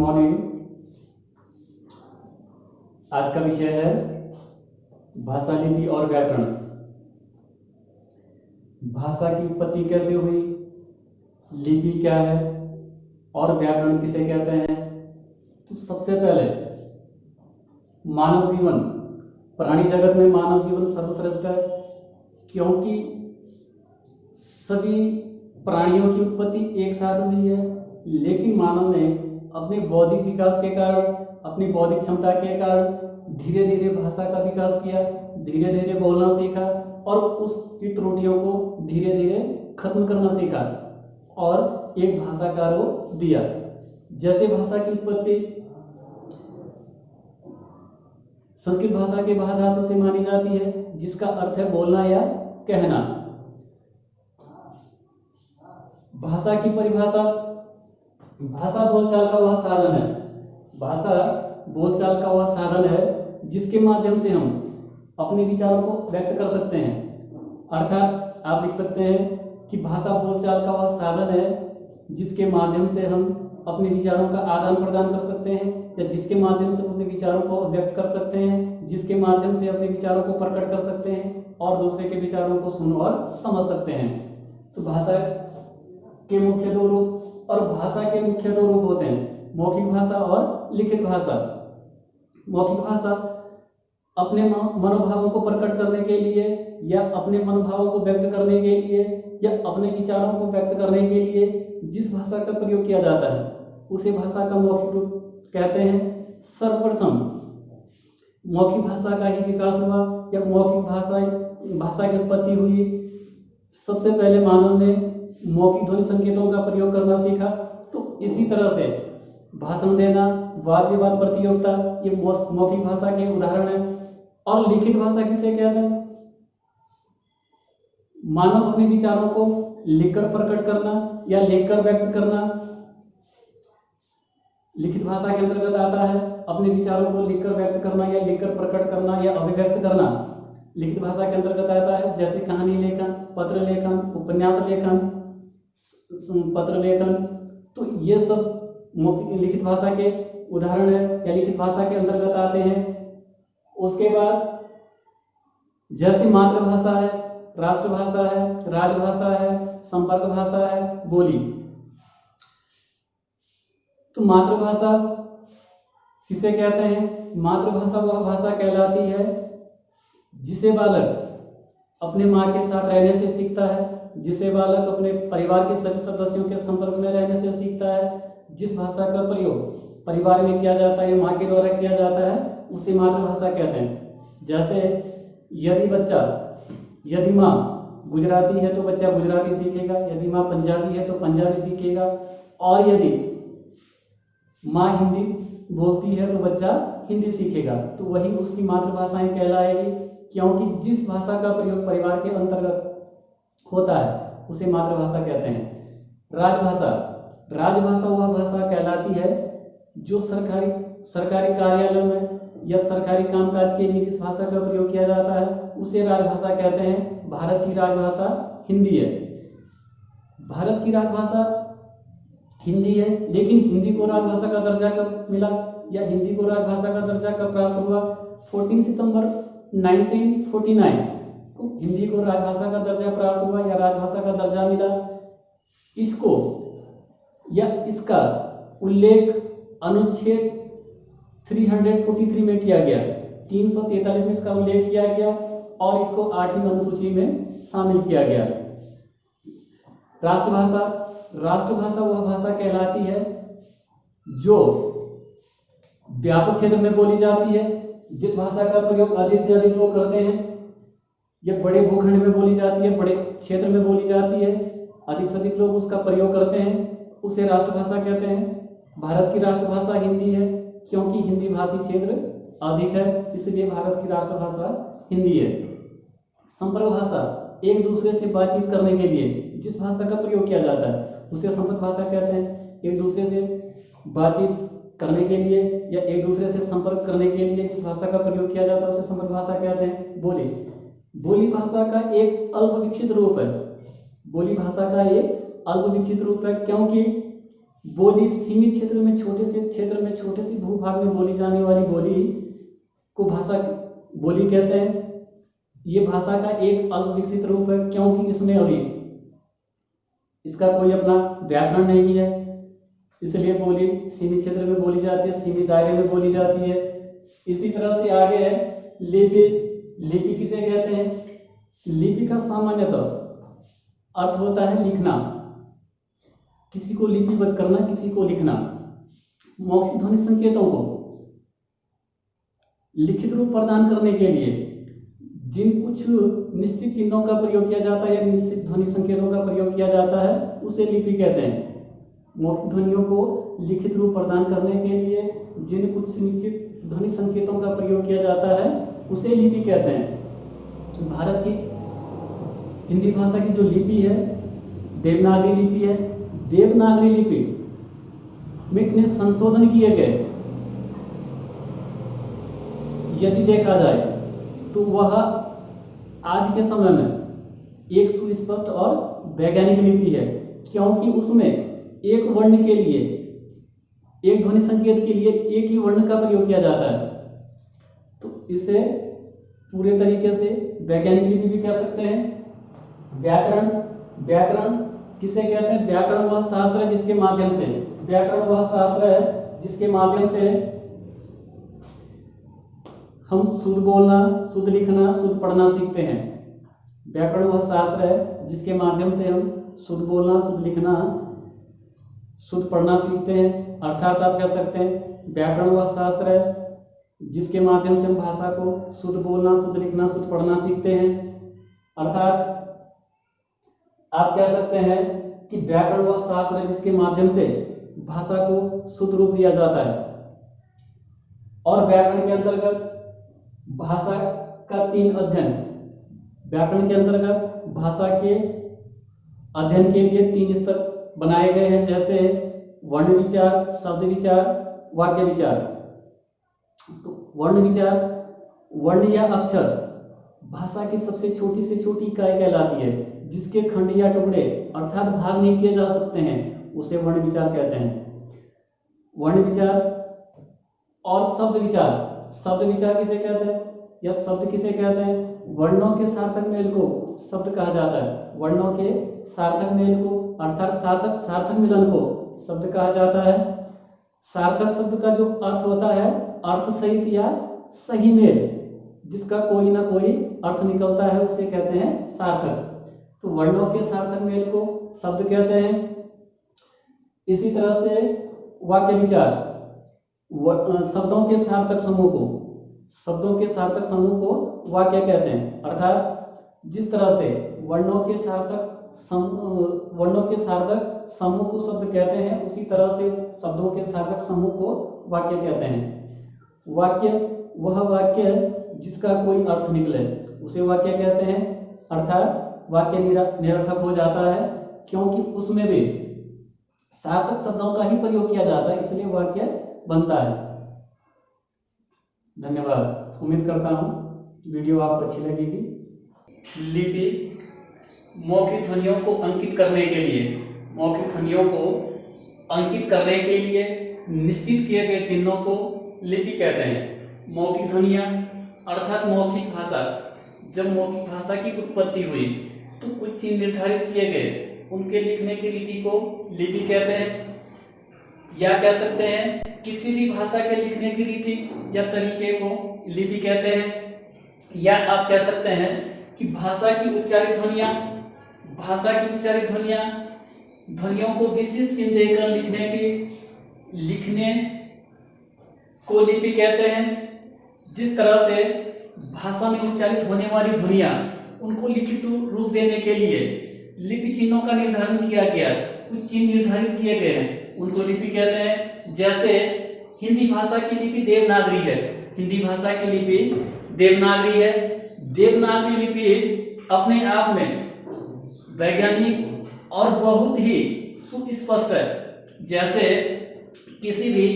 Morning. आज का विषय है भाषा, लिपि और व्याकरण। भाषा की उत्पत्ति कैसे हुई, लिपि क्या है और व्याकरण किसे कहते हैं। तो सबसे पहले मानव जीवन, प्राणी जगत में मानव जीवन सर्वश्रेष्ठ है, क्योंकि सभी प्राणियों की उत्पत्ति एक साथ हुई है। लेकिन मानव ने अपने बौद्धिक विकास के कारण, अपनी बौद्धिक क्षमता के कारण धीरे धीरे भाषा का विकास किया, धीरे धीरे बोलना सीखा और उसकी त्रुटियों को धीरे धीरे खत्म करना सीखा और एक भाषा का रूप दिया। जैसे भाषा की उत्पत्ति संस्कृत भाषा के बाह धातु से मानी जाती है, जिसका अर्थ है बोलना या कहना। भाषा की परिभाषा, भाषा बोलचाल का वह साधन है, भाषा बोलचाल का वह साधन है जिसके माध्यम से हम अपने विचारों को व्यक्त कर सकते हैं। अर्थात आप लिख सकते हैं कि भाषा बोलचाल का वह साधन है जिसके माध्यम से हम अपने विचारों का आदान प्रदान कर सकते हैं, या जिसके माध्यम से अपने विचारों को व्यक्त कर सकते हैं, जिसके माध्यम से अपने विचारों को प्रकट कर सकते हैं और दूसरे के विचारों को सुन और समझ सकते हैं। तो भाषा के मुख्य दो रूप, और भाषा के मुख्य दो रूप होते हैं, मौखिक भाषा और लिखित भाषा। मौखिक भाषा अपने मनोभावों को प्रकट करने के लिए, या अपने मनोभावों को व्यक्त करने के लिए, या अपने विचारों को व्यक्त करने के लिए जिस भाषा का प्रयोग किया जाता है उसे भाषा का मौखिक रूप कहते हैं। सर्वप्रथम मौखिक भाषा का ही विकास हुआ, या मौखिक भाषा की उत्पत्ति हुई। सबसे पहले मानव ने मौखिक ध्वनि संकेतों का प्रयोग करना सीखा। तो इसी तरह से भाषण देना, वाद विवाद प्रतियोगिता, ये मौखिक भाषा के उदाहरण हैं। और लिखित भाषा किसे कहते हैं? मानव अपने विचारों को लिखकर प्रकट करना या लिखकर व्यक्त करना लिखित भाषा के अंतर्गत आता है। अपने विचारों को लिखकर व्यक्त करना या लिखकर प्रकट करना या अभिव्यक्त करना लिखित भाषा के अंतर्गत आता है। जैसे कहानी लेखन, पत्र लेखन, उपन्यास लेखन, पत्र लेखन, तो ये सब लिखित भाषा के उदाहरण है या लिखित भाषा के अंतर्गत आते हैं। उसके बाद जैसे मातृभाषा है, राष्ट्रभाषा है, राजभाषा है, संपर्क भाषा है, बोली। तो मातृभाषा किसे कहते हैं? मातृभाषा वह भाषा कहलाती है जिसे बालक अपने माँ के साथ रहने से सीखता है, जिसे बालक अपने परिवार के सभी सदस्यों के संपर्क में रहने से सीखता है। जिस भाषा का प्रयोग परिवार में किया जाता है, माँ के द्वारा किया जाता है, उसे मातृभाषा कहते हैं। जैसे यदि माँ गुजराती है तो बच्चा गुजराती सीखेगा, यदि माँ पंजाबी है तो पंजाबी सीखेगा, और यदि माँ हिंदी बोलती है तो बच्चा हिंदी सीखेगा। तो वही उसकी मातृभाषाएं कहलाएगी, क्योंकि जिस भाषा का प्रयोग परिवार के अंतर्गत होता है उसे मातृभाषा कहते हैं। राजभाषा वह भाषा कहलाती है जो सरकारी कार्यालय में या सरकारी कामकाज के लिए जिस भाषा का प्रयोग किया जाता है उसे राजभाषा कहते हैं। भारत की राजभाषा हिंदी है। भारत की राजभाषा हिंदी है, लेकिन हिंदी को राजभाषा का दर्जा कब मिला या हिंदी को राजभाषा का दर्जा कब प्राप्त हुआ? 14 सितंबर 1949 को हिंदी को राजभाषा का दर्जा प्राप्त हुआ या राजभाषा का दर्जा मिला। इसको या इसका उल्लेख अनुच्छेद 343 में किया गया, 343 में इसका उल्लेख किया गया और इसको 8वीं अनुसूची में शामिल किया गया। राष्ट्रभाषा वह भाषा कहलाती है जो व्यापक क्षेत्र में बोली जाती है, जिस भाषा का प्रयोग अधिक से अधिक लोग करते हैं। यह बड़े भूखंड में बोली जाती है, बड़े क्षेत्र में बोली जाती है, अधिक से अधिक लोग उसका प्रयोग करते हैं, उसे राष्ट्रभाषा कहते हैं। भारत की राष्ट्रभाषा हिंदी है, क्योंकि हिंदी भाषी क्षेत्र अधिक है, इसलिए भारत की राष्ट्रभाषा हिंदी है। संपर्क भाषा एक दूसरे से बातचीत करने के लिए जिस भाषा का प्रयोग किया जाता है उसे संपर्क भाषा कहते हैं। एक दूसरे से बातचीत करने के लिए या एक दूसरे से संपर्क करने के लिए जिस भाषा का प्रयोग किया जाता है उसे संपर्क भाषा कहते हैं। बोली भाषा का एक अल्प विकसित रूप है। बोली भाषा का एक अल्प विकसित रूप है, क्योंकि बोली सीमित क्षेत्र में छोटे से क्षेत्र में छोटे से भूभाग में बोली जाने वाली बोली को भाषा बोली कहते हैं। ये भाषा का एक अल्प विकसित रूप है, क्योंकि इसमें अभी इसका कोई अपना व्याकरण नहीं है, इसलिए बोली सीमित क्षेत्र में बोली जाती है, सीमित दायरे में बोली जाती है। इसी तरह से आगे है लिपि। लिपि किसे कहते हैं? लिपि का सामान्यतः अर्थ होता है लिखना, किसी को लिपिबद्ध करना, किसी को लिखना। मौखिक ध्वनि संकेतों को लिखित रूप प्रदान करने के लिए जिन कुछ निश्चित चिन्हों का प्रयोग किया जाता है या निश्चित ध्वनि संकेतों का प्रयोग किया जाता है उसे लिपि कहते हैं। मौखिक ध्वनियों को लिखित रूप प्रदान करने के लिए जिन कुछ निश्चित ध्वनि संकेतों का प्रयोग किया जाता है उसे लिपि कहते हैं। भारत की हिंदी भाषा की जो लिपि है देवनागरी लिपि है। देवनागरी लिपि में इतने संशोधन किए गए, यदि देखा जाए तो वह आज के समय में एक सुस्पष्ट और वैज्ञानिक लिपि है, क्योंकि उसमें एक वर्ण के लिए, एक ध्वनि संकेत के लिए एक ही वर्ण का प्रयोग किया जाता है। तो इसे पूरे तरीके से वैज्ञानिक लिपि भी कह सकते हैं। व्याकरण, व्याकरण किसे कहते हैं? व्याकरण वह शास्त्र है जिसके माध्यम से, व्याकरण वह शास्त्र है जिसके माध्यम से हम शुद्ध बोलना, शुद्ध लिखना, शुद्ध पढ़ना सीखते हैं। व्याकरण वह शास्त्र है जिसके माध्यम से हम शुद्ध बोलना, शुद्ध लिखना, शुद्ध पढ़ना सीखते हैं। अर्थात आप कह सकते हैं व्याकरण वह शास्त्र है जिसके माध्यम से हम भाषा को शुद्ध बोलना, शुद्ध लिखना, शुद्ध पढ़ना सीखते हैं। अर्थात आप कह सकते हैं कि व्याकरण वह शास्त्र है जिसके माध्यम से भाषा को शुद्ध रूप दिया जाता है। और व्याकरण के अंतर्गत भाषा का 3 अध्ययन, व्याकरण के अंतर्गत भाषा के अध्ययन के लिए 3 स्तर बनाए गए हैं, जैसे वर्ण विचार, शब्द विचार, वाक्य विचार। तो वर्ण विचार, वर्ण या अक्षर भाषा की सबसे छोटी से छोटी इकाई कहलाती है, जिसके खंड या टुकड़े अर्थात भाग नहीं किए जा सकते हैं, उसे वर्ण विचार कहते हैं। वर्ण विचार और शब्द विचार। शब्द विचार किसे कहते हैं या शब्द किसे कहते हैं? वर्णों के सार्थक मेल को शब्द कहा जाता है। वर्णों के सार्थक मेल को अर्थात सार्थक मिलन को शब्द कहा जाता है। सार्थक शब्द का जो अर्थ होता है अर्थ सहित या सही मेल, जिसका कोई ना कोई अर्थ निकलता है, उसे कहते हैं सार्थक। तो वर्णों के सार्थक मेल को शब्द कहते हैं। इसी तरह से वाक्य विचार, शब्दों के सार्थक समूह को, शब्दों के सार्थक समूह को वाक्य कहते हैं। अर्थात जिस तरह से वर्णों के सार्थक समूह को शब्द कहते हैं, उसी तरह से शब्दों के सार्थक समूह को वाक्य कहते हैं। वाक्य वह वाक्य जिसका कोई अर्थ निकले, उसे वाक्य कहते हैं। अर्थात वाक्य निरर्थक हो जाता है, क्योंकि उसमें भी सार्थक शब्दों का ही प्रयोग किया जाता है, इसलिए वाक्य बनता है। धन्यवाद। उम्मीद करता हूँ वीडियो आपको अच्छी लगेगी। लिपि मौखिक ध्वनियों को अंकित करने के लिए, मौखिक ध्वनियों को अंकित करने के लिए निश्चित किए गए चिन्हों को लिपि कहते हैं। मौखिक ध्वनियाँ अर्थात मौखिक भाषा, जब मौखिक भाषा की उत्पत्ति हुई तो कुछ चिन्ह निर्धारित किए गए, उनके लिखने की रीति को लिपि कहते हैं। या कह सकते हैं किसी भी भाषा के लिखने की रीति या तरीके को लिपि कहते हैं। या आप कह सकते हैं कि भाषा की उच्चारित ध्वनियाँ, भाषा की उच्चारित ध्वनियाँ ध्वनियों को विशिष्ट चिन्ह देकर लिखने को लिपि कहते हैं। जिस तरह से भाषा में उच्चारित होने वाली ध्वनियाँ, उनको लिखित रूप देने के लिए लिपि चिन्हों का निर्धारण किया गया, कुछ चिन्ह निर्धारित किए गए हैं, उनको लिपि कहते हैं। जैसे हिंदी भाषा की लिपि देवनागरी है, हिंदी भाषा की लिपि देवनागरी है। देवनागरी लिपि अपने आप में वैज्ञानिक और बहुत ही सुस्पष्ट है। जैसे किसी भी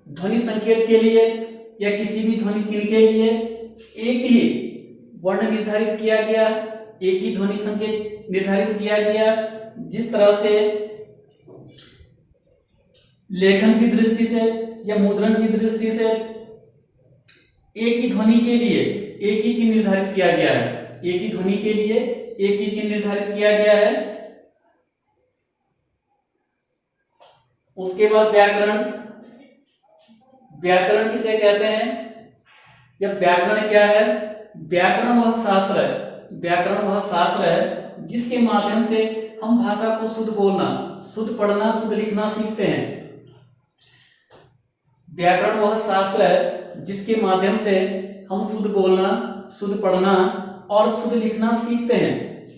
ध्वनि संकेत के लिए या किसी भी ध्वनि चिन्ह के लिए एक ही वर्ण निर्धारित किया गया, एक ही ध्वनि संकेत निर्धारित किया गया। जिस तरह से लेखन की दृष्टि से या मुद्रण की दृष्टि से एक ही ध्वनि के लिए एक ही चिन्ह निर्धारित किया गया है। एक ही ध्वनि के लिए एक ही चिन्ह निर्धारित किया गया है। उसके बाद व्याकरण। व्याकरण किसे कहते हैं या व्याकरण क्या है? व्याकरण वह शास्त्र है, व्याकरण वह शास्त्र है जिसके माध्यम से हम भाषा को शुद्ध बोलना, शुद्ध पढ़ना, शुद्ध लिखना सीखते हैं। व्याकरण वह शास्त्र है जिसके माध्यम से हम शुद्ध बोलना, शुद्ध पढ़ना और शुद्ध लिखना सीखते हैं।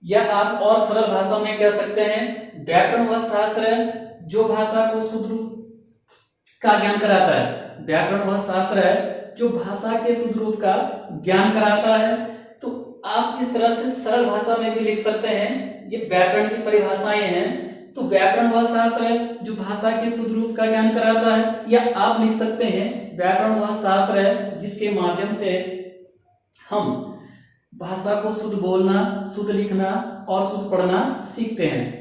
या आप और सरल भाषा में कह सकते हैं, व्याकरण वह शास्त्र है जो भाषा को शुद्ध रूप का ज्ञान कराता है। व्याकरण वह शास्त्र है जो भाषा के शुद्ध रूप का ज्ञान कराता है। तो आप इस तरह से सरल भाषा में भी लिख सकते हैं। ये व्याकरण की परिभाषाएं हैं। तो व्याकरण वह शास्त्र है जो भाषा के शुद्ध रूप का ज्ञान कराता है। या आप लिख सकते हैं, व्याकरण वह शास्त्र है जिसके माध्यम से हम भाषा को शुद्ध बोलना, शुद्ध लिखना और शुद्ध पढ़ना सीखते हैं।